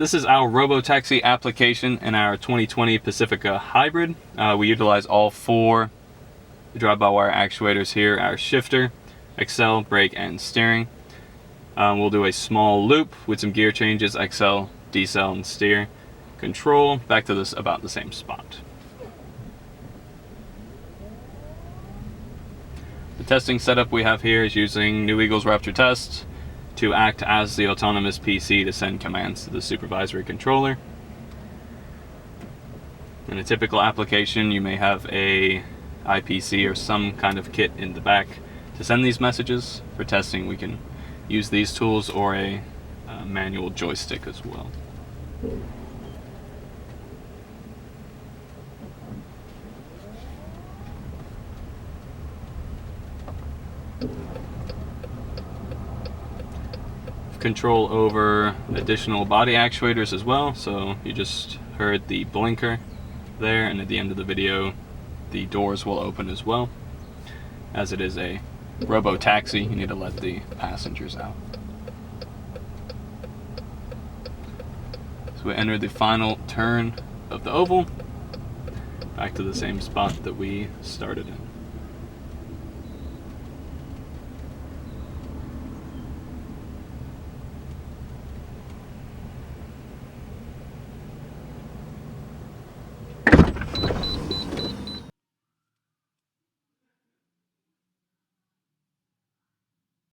This is our robo-taxi application in our 2020 Pacifica Hybrid. We utilize all four drive-by-wire actuators here: our shifter, accel, brake, and steering. We'll do a small loop with some gear changes: accel, decel, and steer. Control, back to this about the same spot. The testing setup we have here is using New Eagle's Raptor Test to act as the autonomous PC to send commands to the supervisory controller. In a typical application, you may have a IPC or some kind of kit in the back to send these messages. For testing, we can use these tools or a manual joystick as well. Control over additional body actuators as well, so you just heard the blinker there, and at the end of the video the doors will open as well. As it is a robo-taxi, you need to let the passengers out. So we enter the final turn of the oval, back to the same spot that we started in.